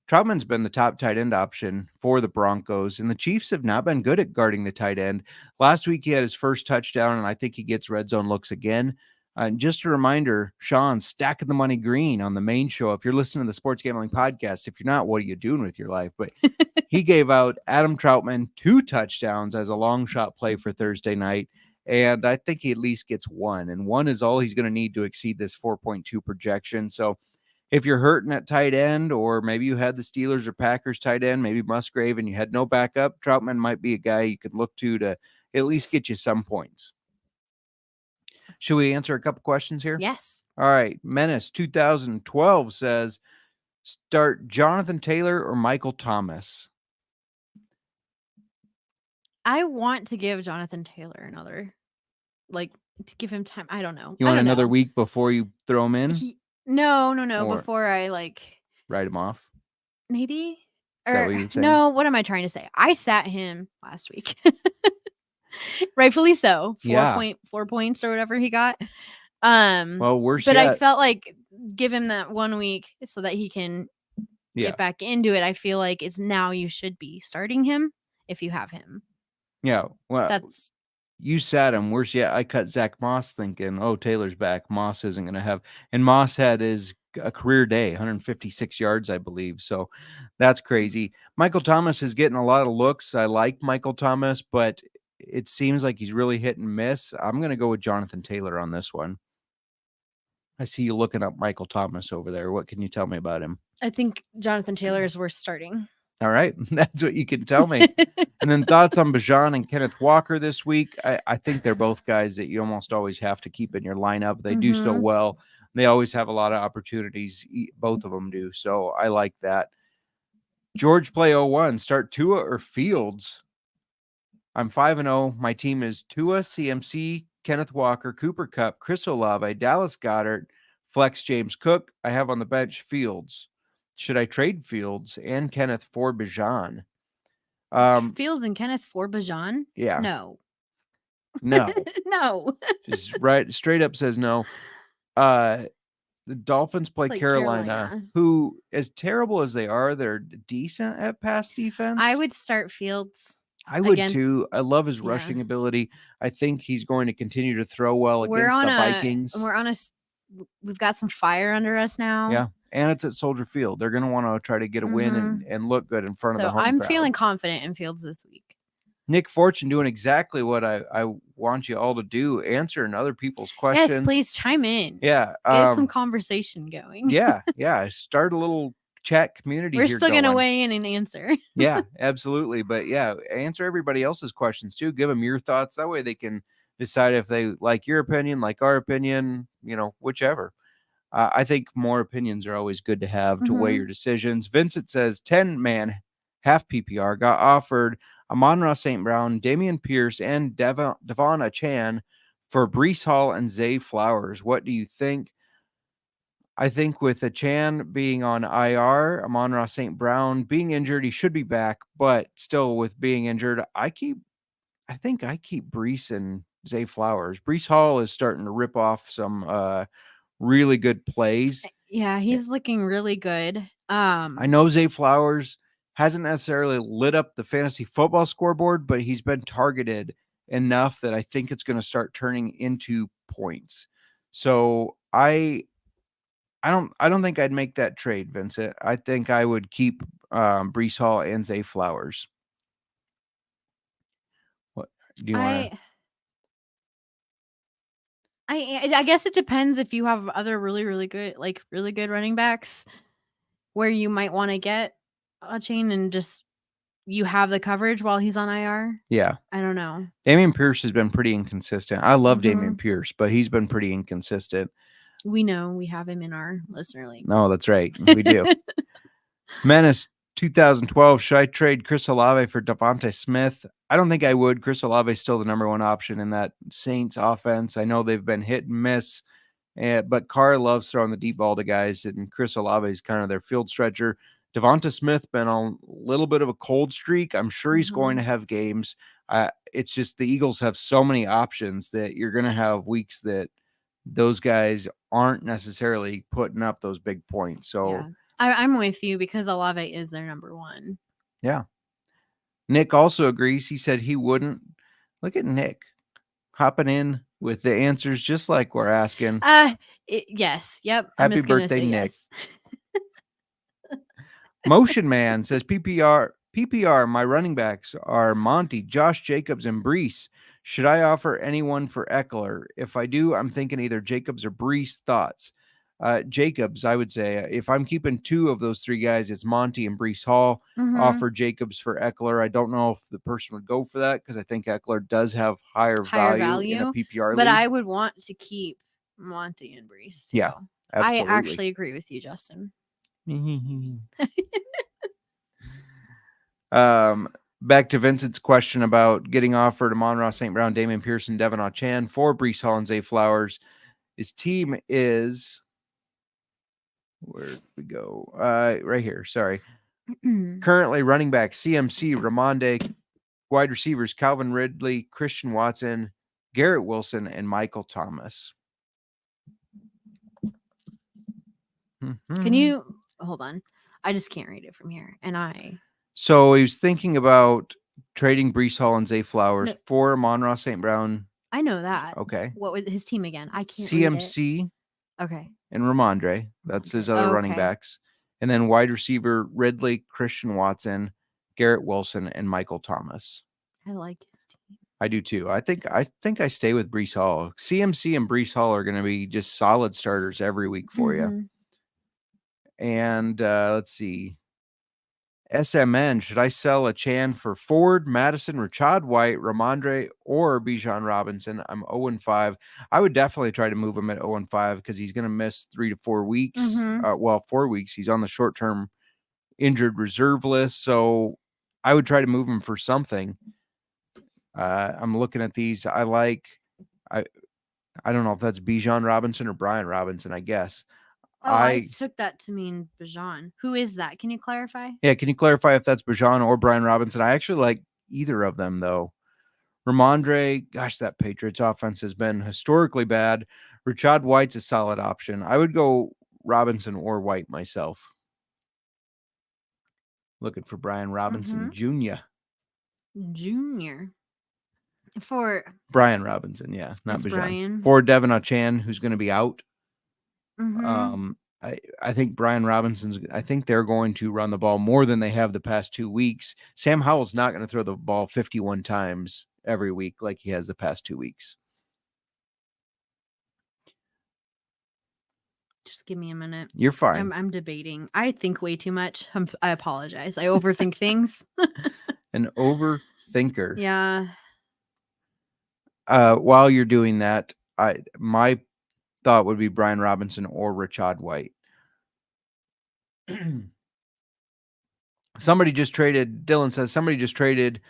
Troutman's been the top tight end option for the Broncos, and the Chiefs have not been good at guarding the tight end. Last week, he had his first touchdown, and I think he gets red zone looks again. And just a reminder, Sean's stacking the money green on the main show. If you're listening to the Sports Gambling Podcast, if you're not, what are you doing with your life? But he gave out Adam Troutman 2 touchdowns as a long shot play for Thursday night. And I think he at least gets 1. And 1 is all he's going to need to exceed this 4.2 projection. So if you're hurting at tight end, or maybe you had the Steelers or Packers tight end, maybe Musgrave, and you had no backup, Troutman might be a guy you could look to at least get you some points. Should we answer a couple questions here? Yes. All right. Menace 2012 says, start Jonathan Taylor or Michael Thomas? I want to give Jonathan Taylor another, to give him time. I don't know. You want another week before you throw him in? No. Or- Before I Write him off. maybe Is that or what you were saying? no. What am I trying to say? I sat him last week, rightfully so. Yeah. 4 points or whatever he got. Well, worse but I yet. felt like give him that 1 week so that he can Yeah. get back into it. I feel like it's now you should be starting him if you have him. Yeah. Well, That's you sat him. Worse yet, I cut Zach Moss thinking, oh, Taylor's back. Moss isn't going to have. And Moss had a career day, 156 yards, I believe. So that's crazy. Michael Thomas is getting a lot of looks. I like Michael Thomas, but it seems like he's really hit and miss. I'm going to go with Jonathan Taylor on this one. I see you looking up Michael Thomas over there. What can you tell me about him? I think Jonathan Taylor is worth starting. All right. That's what you can tell me. And then thoughts on Bijan and Kenneth Walker this week. I think they're both guys that you almost always have to keep in your lineup. They do so well. They always have a lot of opportunities. Both of them do. So I like that. George play 0-1. Start Tua or Fields? I'm 5-0. My team is Tua, CMC, Kenneth Walker, Cooper Kupp, Chris Olave, Dallas Goedert, flex James Cook. I have on the bench Fields. Should I trade Fields and Kenneth for Bijan? Fields and Kenneth for Bijan? Yeah. No. No. No. Just straight up says no. The Dolphins play Carolina, who, as terrible as they are, they're decent at pass defense. I would start Fields. I would too. I love his rushing ability. I think he's going to continue to throw well against the Vikings. We've got some fire under us now. Yeah. And it's at Soldier Field. They're going to want to try to get a win and look good in front of the home crowd. I'm feeling confident in Fields this week. Nick Fortune doing exactly what I want you all to do, answering other people's questions. Yes, please chime in. Yeah. Get some conversation going. Yeah. Start a little chat community. We're still going to weigh in and answer. Yeah, absolutely. But yeah, answer everybody else's questions too. Give them your thoughts. That way they can decide if they like your opinion, like our opinion, whichever. I think more opinions are always good to have to weigh your decisions. Vincent says 10-man half PPR got offered Amon-Ra St. Brown, Damian Pierce, and Devon Achane for Breece Hall and Zay Flowers. What do you think? I think with Achane being on IR, Amon-Ra St. Brown being injured, he should be back, but still with being injured, I think I keep Breece and Zay Flowers. Breece Hall is starting to rip off some really good plays. Yeah, he's looking really good. I know Zay Flowers hasn't necessarily lit up the fantasy football scoreboard, but he's been targeted enough that I think it's going to start turning into points. So I don't think I'd make that trade, Vincent. I think I would keep Breece Hall and Zay Flowers. What do you want? I guess it depends if you have other really, really good, really good running backs where you might want to get Achane and just you have the coverage while he's on IR. Yeah. I don't know. Damian Pierce has been pretty inconsistent. I love Damian Pierce, but he's been pretty inconsistent. We know we have him in our listener league. No, that's right. We do. Menace 2012. Should I trade Chris Olave for Devontae Smith? I don't think I would. Chris Olave is still the number one option in that Saints offense. I know they've been hit and miss, but Carr loves throwing the deep ball to guys, and Chris Olave is kind of their field stretcher. Devonta Smith been on a little bit of a cold streak. I'm sure he's going to have games. It's just the Eagles have so many options that you're going to have weeks that those guys aren't necessarily putting up those big points. So yeah. I'm with you because Olave is their number one. Yeah. Nick also agrees. He said he wouldn't. Look at Nick hopping in with the answers just like we're asking. Yes. Yep. Happy birthday, Nick. Yes. Motion Man says PPR, my running backs are Monty, Josh Jacobs, and Breece. Should I offer anyone for Eckler? If I do, I'm thinking either Jacobs or Breece. Thoughts? Jacobs, I would say. If I'm keeping two of those three guys, it's Monty and Breece Hall. Offer Jacobs for Eckler. I don't know if the person would go for that because I think Eckler does have higher value in a PPR but league. I would want to keep Monty and Breece. Too. Yeah, absolutely. I actually agree with you, Justin. Back to Vincent's question about getting offered Amon-Ra St. Brown, Damian Pearson, Devon Achane for Breece Hall and Zay Flowers. His team is Where'd we go? Right here. Sorry. Currently running back CMC, Ramonde, wide receivers Calvin Ridley, Christian Watson, Garrett Wilson, and Michael Thomas. Can you hold on? I just can't read it from here. So he was thinking about trading Brees Hall and Zay Flowers No. for Amon-Ra St. Brown. I know that. Okay. What was his team again? I can't read it. CMC Okay. and Ramondre. That's his other running backs. And then wide receiver Ridley, Christian Watson, Garrett Wilson, and Michael Thomas. I like his team. I do too. I think I stay with Brees Hall. CMC and Brees Hall are going to be just solid starters every week for you. And let's see. SMN, should I sell a Chan for Ford, Madison, Rashad White, Ramondre, or Bijan Robinson? I'm 0-5. I would definitely try to move him at 0-5 because he's going to miss 3 to 4 weeks. 4 weeks. He's on the short-term injured reserve list, so I would try to move him for something. I'm looking at these. I don't know if that's Bijan Robinson or Brian Robinson, I guess. Oh, I took that to mean Bijan. Who is that? Can you clarify? Yeah, can you clarify if that's Bijan or Brian Robinson? I actually like either of them, though. Ramondre, gosh, that Patriots offense has been historically bad. Rashad White's a solid option. I would go Robinson or White myself. Looking for Brian Robinson Jr. For Brian Robinson, yeah, not Bijan. Brian. For Devin Achan, who's going to be out. I think Brian Robinson's. I think they're going to run the ball more than they have the past 2 weeks. Sam Howell's not going to throw the ball 51 times every week like he has the past 2 weeks. Just give me a minute. You're fine. I'm debating. I think way too much. I apologize. I overthink things. An overthinker. Yeah. While you're doing that, my thought would be Brian Robinson or Rashad White. Dylan says somebody just traded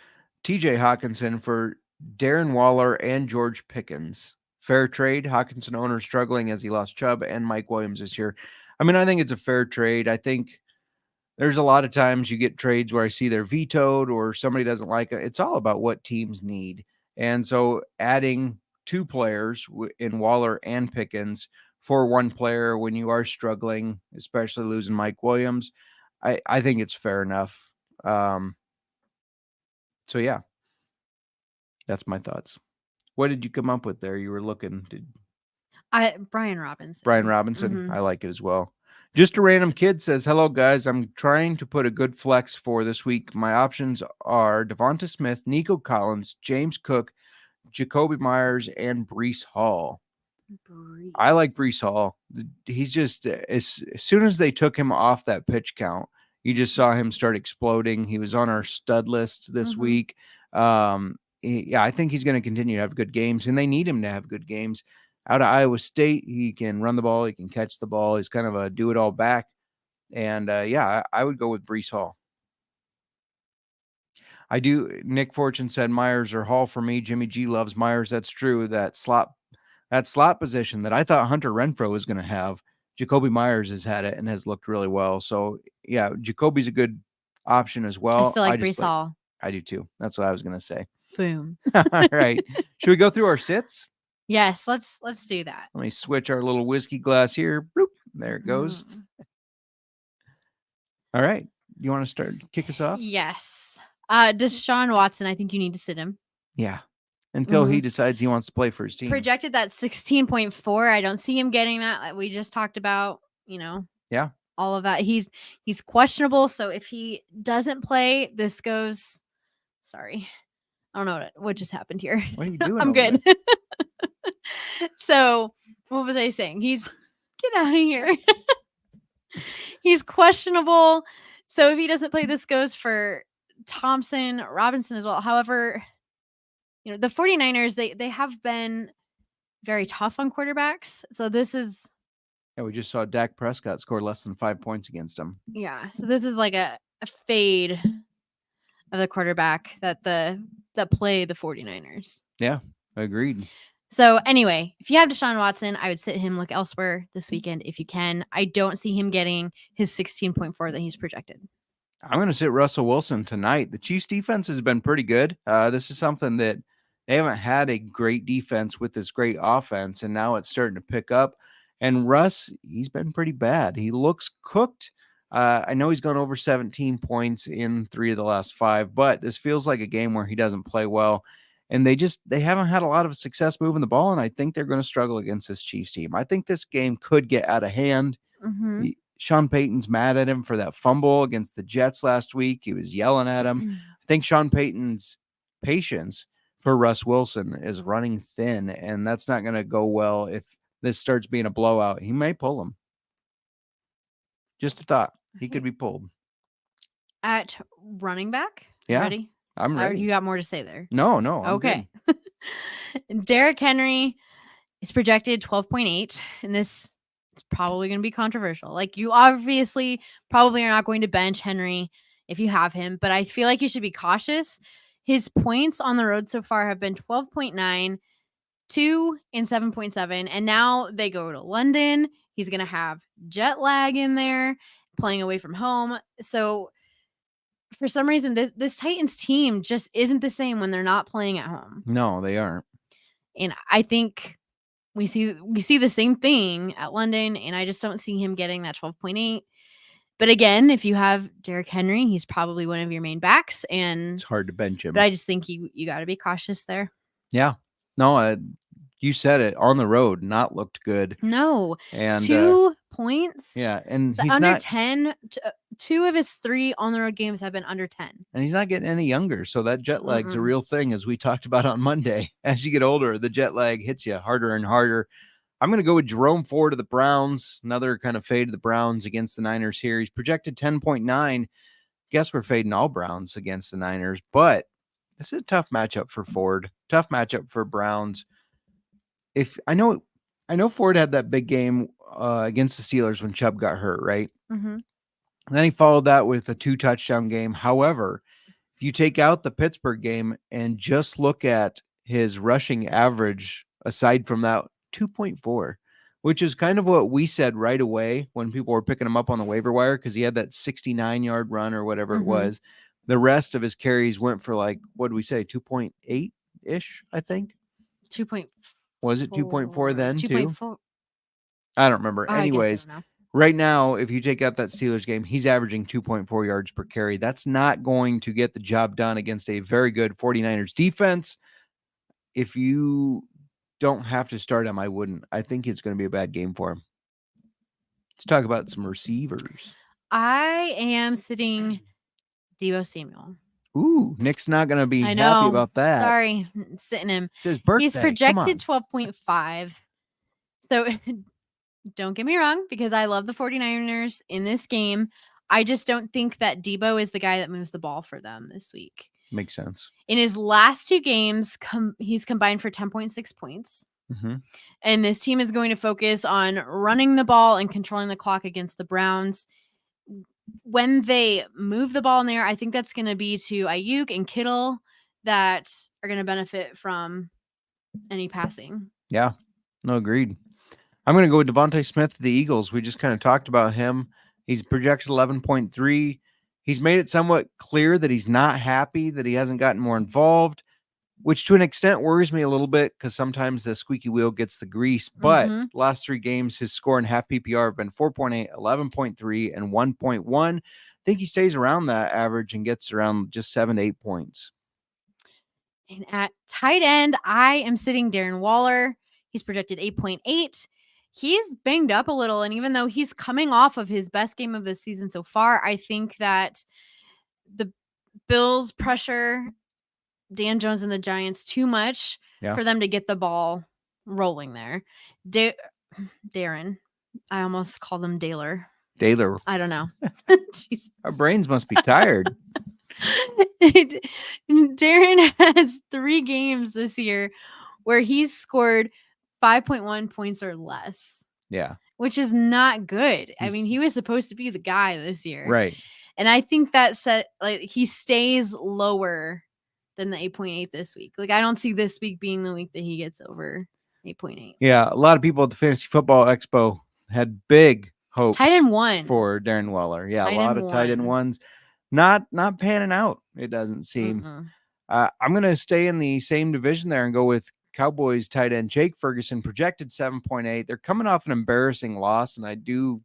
TJ Hawkinson for Darren Waller and George Pickens. Fair trade. Hawkinson owner struggling as he lost Chubb and Mike Williams this year. I mean, I think it's a fair trade. I think there's a lot of times you get trades where I see they're vetoed or somebody doesn't like it. It's all about what teams need. And so adding 2 players in Waller and Pickens for 1 player when you are struggling, especially losing Mike Williams, I think it's fair enough. So yeah, that's my thoughts. What did you come up with there? You were looking. Brian Robinson. Brian Robinson. I like it as well. Just a random kid says, hello, guys. I'm trying to put a good flex for this week. My options are Devonta Smith, Nico Collins, James Cook, Jacoby Myers, and Brees Hall. I like Brees Hall. He's just, as soon as they took him off that pitch count, you just saw him start exploding. He was on our stud list this week. I think he's going to continue to have good games, and they need him to have good games. Out of Iowa State, he can run the ball, he can catch the ball. He's kind of a do-it-all back. And, I would go with Brees Hall. I do. Nick Fortune said Myers or Hall for me. Jimmy G loves Myers. That's true. That slot position that I thought Hunter Renfrow was going to have, Jacoby Myers has had it and has looked really well. So, yeah, Jacoby's a good option as well. I feel like Brees Hall. I do too. That's what I was going to say. Boom. All right. Should we go through our sits? Yes, let's do that. Let me switch our little whiskey glass here. Bloop. There it goes. All right. You want to kick us off? Yes. Deshaun Watson, I think you need to sit him. Yeah. Until he decides he wants to play for his team. Projected that 16.4. I don't see him getting that. Like we just talked about, Yeah. All of that. He's questionable. So if he doesn't play, this goes. Sorry. I don't know what just happened here. What are you doing? I'm good. So what was I saying? Get out of here. He's questionable. So if he doesn't play, this goes for Thompson, Robinson as well. However, the 49ers, they have been very tough on quarterbacks. So this is. Yeah, we just saw Dak Prescott score less than 5 points against him. Yeah. So this is like a fade of the quarterback that play the 49ers. Yeah, agreed. So anyway, if you have Deshaun Watson, I would sit him, look elsewhere this weekend if you can. I don't see him getting his 16.4 that he's projected. I'm going to sit Russell Wilson tonight. The Chiefs defense has been pretty good. This is something that they haven't had a great defense with this great offense, and now it's starting to pick up. And Russ, he's been pretty bad. He looks cooked. I know he's gone over 17 points in 3 of the last 5, but this feels like a game where he doesn't play well. And they haven't had a lot of success moving the ball, and I think they're going to struggle against this Chiefs team. I think this game could get out of hand. Mm-hmm. Sean Payton's mad at him for that fumble against the Jets last week. He was yelling at him. I think Sean Payton's patience for Russ Wilson is running thin, and that's not going to go well if this starts being a blowout. He may pull him. Just a thought. He could be pulled. At running back? Yeah. Ready? I'm Or ready. you got more to say there? No, I'm Okay. good. Derrick Henry is projected 12.8, and this is probably going to be controversial. Like, you obviously probably are not going to bench Henry if you have him, but I feel like you should be cautious. His points on the road so far have been 12.9, 2 and 7.7, and now they go to London. He's going to have jet lag in there, playing away from home. So for some reason, this Titans team just isn't the same when they're not playing at home. No, they aren't. And I think we see the same thing at London, and I just don't see him getting that 12.8. But again, if you have Derrick Henry, he's probably one of your main backs, and It's hard to bench him. but I just think you got to be cautious there. Yeah. No, you said it. On the road, not looked good. No, And 2 points. yeah, and So he's under not 10. 2 of his 3 on the road games have been under 10. and he's not getting any younger. So that jet lag's a Mm-mm. real thing, as we talked about on Monday. As you get older, the jet lag hits you harder and harder. I'm going to go with Jerome Ford of the Browns. Another kind of fade of the Browns against the Niners here. He's projected 10.9. Guess we're fading all Browns against the Niners, but this is a tough matchup for Ford. Tough matchup for Browns. If I know Ford had that big game against the Steelers when Chubb got hurt, right? Mm-hmm. And then he followed that with a 2-touchdown game. However, if you take out the Pittsburgh game and just look at his rushing average, aside from that 2.4, which is kind of what we said right away when people were picking him up on the waiver wire, because he had that 69-yard run or whatever it was. The rest of his carries went for, like, what did we say, 2.8-ish, I think? 2.4. Was it 2.4 then, too? 2.4. I don't remember. I guess I Anyways, don't know. right now, if you take out that Steelers game, he's averaging 2.4 yards per carry. That's not going to get the job done against a very good 49ers defense. If you don't have to start him, I wouldn't. I think it's going to be a bad game for him. Let's talk about some receivers. I am sitting Deebo Samuel. Ooh, Nick's not going to be I happy know. about that. Sorry, sitting him. It's his birthday. He's projected 12.5. So don't get me wrong, because I love the 49ers in this game. I just don't think that Deebo is the guy that moves the ball for them this week. Makes sense. In his last 2 games, he's combined for 10.6 points. Mm-hmm. And this team is going to focus on running the ball and controlling the clock against the Browns. When they move the ball in there, I think that's going to be to Ayuk and Kittle that are going to benefit from any passing. Yeah, no, agreed. I'm going to go with Devontae Smith, the Eagles. We just kind of talked about him. He's projected 11.3. He's made it somewhat clear that he's not happy that he hasn't gotten more involved, which to an extent worries me a little bit, because sometimes the squeaky wheel gets the grease. But last 3 games, his score in half PPR have been 4.8, 11.3, and 1.1. I think he stays around that average and gets around just 7 to 8 points. And at tight end, I am sitting Darren Waller. He's projected 8.8. He's banged up a little, and even though he's coming off of his best game of the season so far, I think that the Bills pressure Dan Jones and the Giants too much for them to get the ball rolling there. Darren. I almost called him Daler. I don't know. Our brains must be tired. Darren has 3 games this year where he's scored 5.1 points or less. Yeah. Which is not good. I mean, he was supposed to be the guy this year. Right. And I think that he stays lower than the 8.8 this week. Like, I don't see this week being the week that he gets over. 8.8. Yeah, a lot of people at the Fantasy Football Expo had big hopes Tight end 1. for Darren Weller. Yeah, Tight a lot end of tight end 1. ones. Not panning out, it doesn't seem. Mm-mm. I'm going to stay in the same division there and go with Cowboys tight end Jake Ferguson, projected 7.8. They're coming off an embarrassing loss, and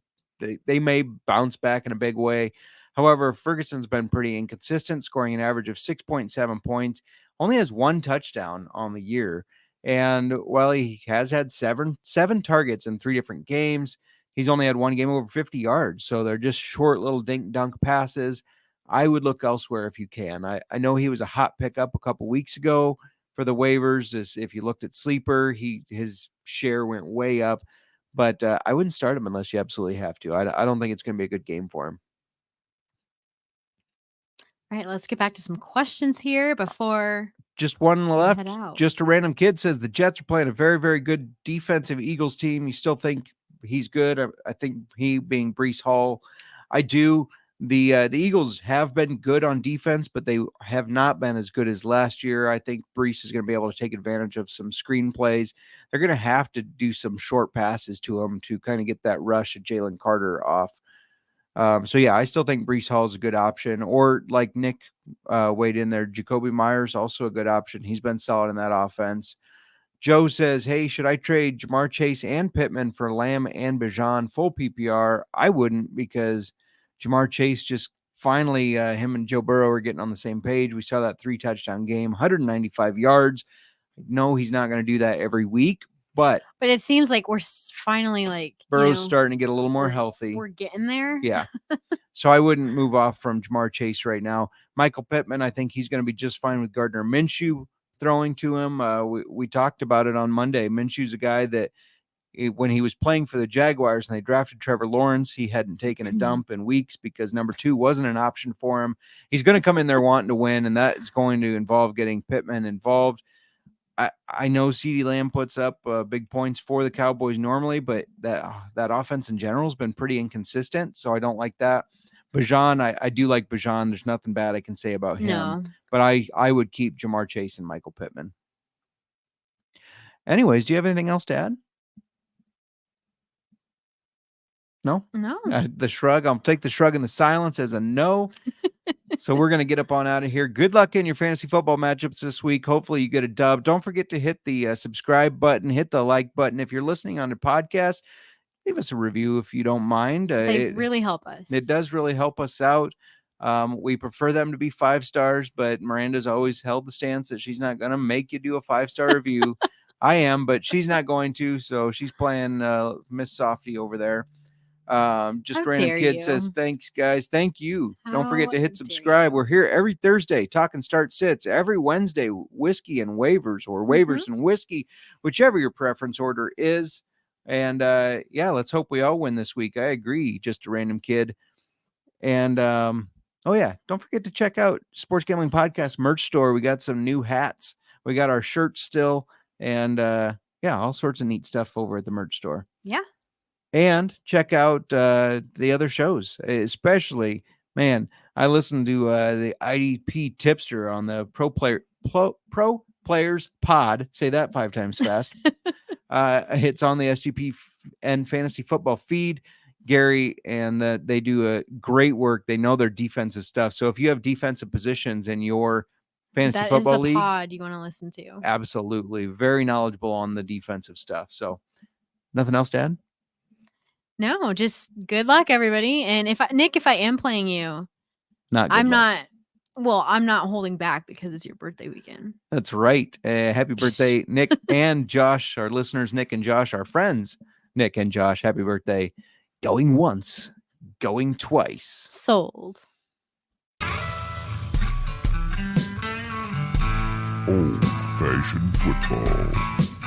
they may bounce back in a big way. However, Ferguson's been pretty inconsistent, scoring an average of 6.7 points, only has 1 touchdown on the year. And while he has had seven targets in 3 different games, he's only had 1 game over 50 yards. So they're just short little dink dunk passes. I would look elsewhere if you can. I know he was a hot pickup a couple weeks ago for the waivers. If you looked at Sleeper, his share went way up. But I wouldn't start him unless you absolutely have to. I don't think it's going to be a good game for him. All right, let's get back to some questions here before just one left. head out. Just a random kid says the Jets are playing a very, very good defensive Eagles team. You still think he's good? I think he being Breece Hall. I do. The Eagles have been good on defense, but they have not been as good as last year. I think Breece is going to be able to take advantage of some screen plays. They're going to have to do some short passes to him to kind of get that rush of Jalen Carter off. So, yeah, I still think Breece Hall is a good option. Or like Nick weighed in there, Jacoby Myers, also a good option. He's been solid in that offense. Joe says, hey, should I trade Jamar Chase and Pittman for Lamb and Bijan full PPR? I wouldn't, because Jamar Chase just finally, him and Joe Burrow are getting on the same page. We saw that 3-touchdown game, 195 yards. No, he's not going to do that every week, but it seems like we're finally Burrow's starting to get a little more healthy. We're getting there. Yeah. So I wouldn't move off from Jamar Chase right now. Michael Pittman, I think he's going to be just fine with Gardner Minshew throwing to him. We talked about it on Monday. Minshew's a guy that when he was playing for the Jaguars and they drafted Trevor Lawrence, he hadn't taken a dump in weeks because number 2 wasn't an option for him. He's going to come in there wanting to win, and that is going to involve getting Pittman involved. I know CeeDee Lamb puts up big points for the Cowboys normally, but that offense in general has been pretty inconsistent, so I don't like that. Bijan, I do like Bijan. There's nothing bad I can say about him. No. But I would keep Jamar Chase and Michael Pittman. Anyways, do you have anything else to add? No? No. The shrug. I'll take the shrug and the silence as a no. So we're going to get up on out of here. Good luck in your fantasy football matchups this week. Hopefully you get a dub. Don't forget to hit the subscribe button, hit the like button. If you're listening on the podcast, leave us a review if you don't mind. They really help us. It does really help us out. We prefer them to be 5 stars, but Miranda's always held the stance that she's not going to make you do a 5-star review. I am, but she's not going to, so she's playing Miss Softy over there. Just How random dare kid you. says, thanks, guys. Thank you. Don't forget to How hit dare subscribe. you. We're here every Thursday talking start sits, every Wednesday whiskey and waivers, or waivers and whiskey, whichever your preference order is. And yeah, let's hope we all win this week. I agree. Just a random kid. And oh yeah, don't forget to check out Sports Gambling Podcast merch store. We got some new hats. We got our shirts still, and yeah, all sorts of neat stuff over at the merch store. Yeah. And check out the other shows, especially, man, I listened to the IDP Tipster on the Pro Players Pod. Say that 5 times fast. It's on the SGP and Fantasy Football feed. Gary and they do a great work. They know their defensive stuff. So if you have defensive positions in your fantasy football that is the league, pod you want to listen to. Absolutely. Very knowledgeable on the defensive stuff. So nothing else to add? No, just good luck, everybody. And if I am playing you, I'm not holding back because it's your birthday weekend. That's right. Happy birthday, Nick and Josh, our listeners, Nick and Josh, our friends, Nick and Josh. Happy birthday. Going once, going twice. Sold. Old-fashioned football.